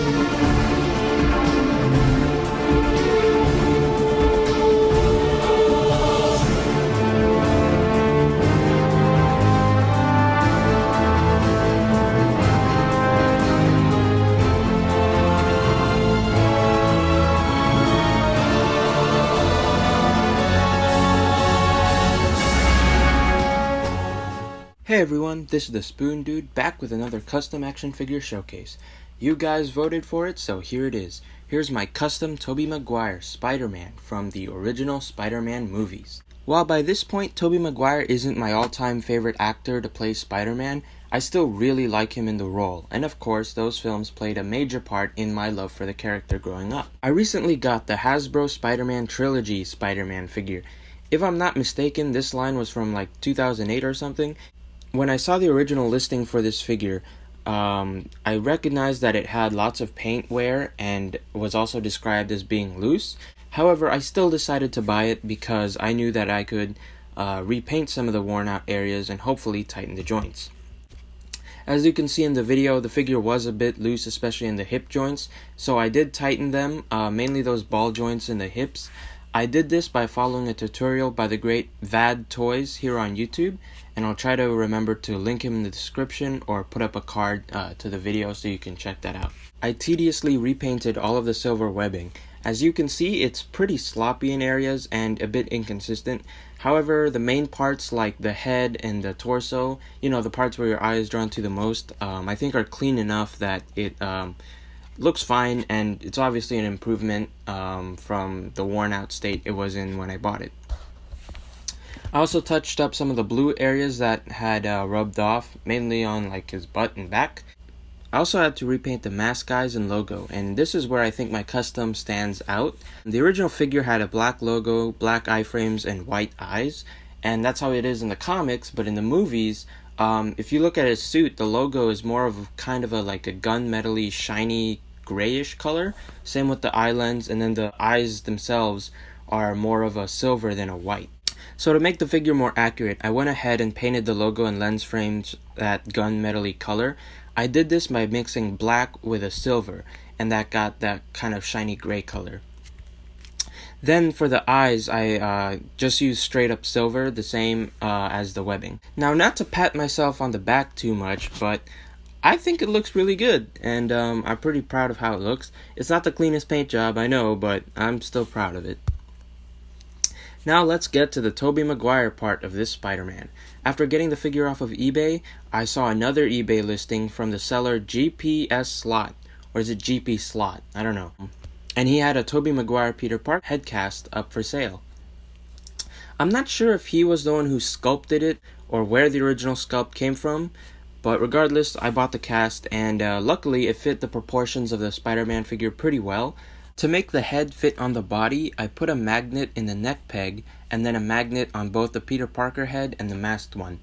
Hey everyone, this is the Spoon Dude back with another custom action figure showcase. You guys voted for it, so here it is. Here's my custom Tobey Maguire Spider-Man from the original Spider-Man movies. While by this point Tobey Maguire isn't my all-time favorite actor to play Spider-Man, I still really like him in the role, and of course those films played a major part in my love for the character growing up. I recently got the Hasbro Spider-Man Trilogy Spider-Man figure. If I'm not mistaken, this line was from like 2008 or something. When I saw the original listing for this figure, I recognized that it had lots of paint wear and was also described as being loose. However, I still decided to buy it because I knew that I could repaint some of the worn out areas and hopefully tighten the joints. As you can see in the video, the figure was a bit loose, especially in the hip joints, so I did tighten them, mainly those ball joints in the hips. I did this by following a tutorial by the great Vad Toys here on YouTube, and I'll try to remember to link him in the description or put up a card to the video so you can check that out. I tediously repainted all of the silver webbing. As you can see, it's pretty sloppy in areas and a bit inconsistent. However, the main parts like the head and the torso, the parts where your eye is drawn to the most, I think are clean enough that it looks fine, and it's obviously an improvement from the worn out state it was in when I bought it. I also touched up some of the blue areas that had rubbed off, mainly on like his butt and back. I also had to repaint the mask eyes and logo, and this is where I think my custom stands out. The original figure had a black logo, black iframes, and white eyes, and that's how it is in the comics, but in the movies, if you look at his suit, the logo is more of kind of like a gunmetal-y, shiny, grayish color. Same with the eye lens, and then the eyes themselves are more of a silver than a white. So to make the figure more accurate, I went ahead and painted the logo and lens frames that gunmetal-y color. I did this by mixing black with a silver, and that got that kind of shiny gray color. Then for the eyes, I just used straight up silver, the same as the webbing. Now, not to pat myself on the back too much, but I think it looks really good, and I'm pretty proud of how it looks. It's not the cleanest paint job, I know, but I'm still proud of it. Now let's get to the Tobey Maguire part of this Spider-Man. After getting the figure off of eBay, I saw another eBay listing from the seller GPS Slot, or is it GP Slot? I don't know. And he had a Tobey Maguire Peter Parker head cast up for sale. I'm not sure if he was the one who sculpted it or where the original sculpt came from, but regardless, I bought the cast, and luckily it fit the proportions of the Spider-Man figure pretty well. To make the head fit on the body, I put a magnet in the neck peg and then a magnet on both the Peter Parker head and the masked one.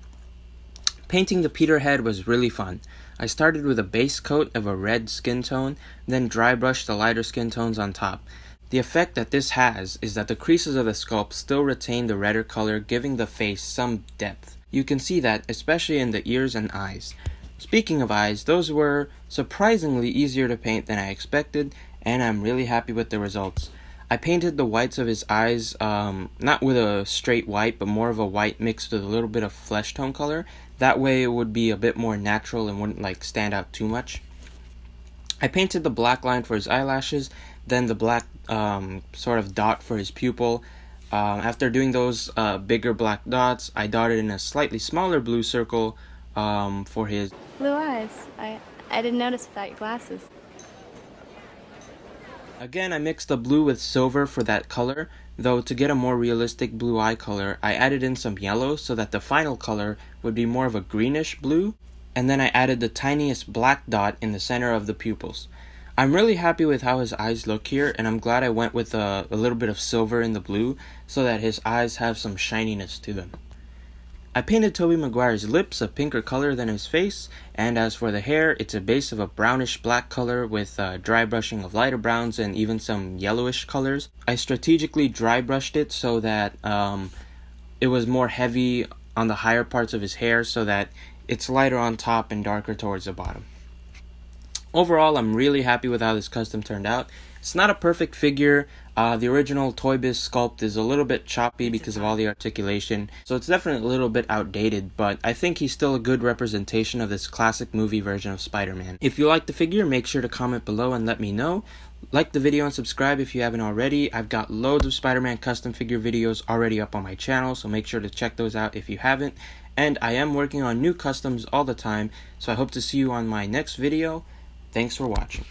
Painting the Peter head was really fun. I started with a base coat of a red skin tone, then dry brushed the lighter skin tones on top. The effect that this has is that the creases of the sculpt still retain the redder color, giving the face some depth. You can see that especially in the ears and eyes. Speaking of eyes, those were surprisingly easier to paint than I expected, and I'm really happy with the results. I painted the whites of his eyes, not with a straight white, but more of a white mixed with a little bit of flesh tone color. That way it would be a bit more natural and wouldn't stand out too much. I painted the black line for his eyelashes, then the black sort of dot for his pupil. After doing those bigger black dots, I dotted in a slightly smaller blue circle for his blue eyes. I didn't notice without your glasses. Again, I mixed the blue with silver for that color, though to get a more realistic blue eye color, I added in some yellow so that the final color would be more of a greenish blue, and then I added the tiniest black dot in the center of the pupils. I'm really happy with how his eyes look here, and I'm glad I went with a little bit of silver in the blue so that his eyes have some shininess to them. I painted Tobey Maguire's lips a pinker color than his face, and as for the hair, it's a base of a brownish black color with dry brushing of lighter browns and even some yellowish colors. I strategically dry brushed it so that it was more heavy on the higher parts of his hair so that it's lighter on top and darker towards the bottom. Overall, I'm really happy with how this custom turned out. It's not a perfect figure. The original Toy Biz sculpt is a little bit choppy because of all the articulation, so it's definitely a little bit outdated, but I think he's still a good representation of this classic movie version of Spider-Man. If you like the figure, make sure to comment below and let me know. Like the video and subscribe if you haven't already. I've got loads of Spider-Man custom figure videos already up on my channel, so make sure to check those out if you haven't. And I am working on new customs all the time, so I hope to see you on my next video. Thanks for watching.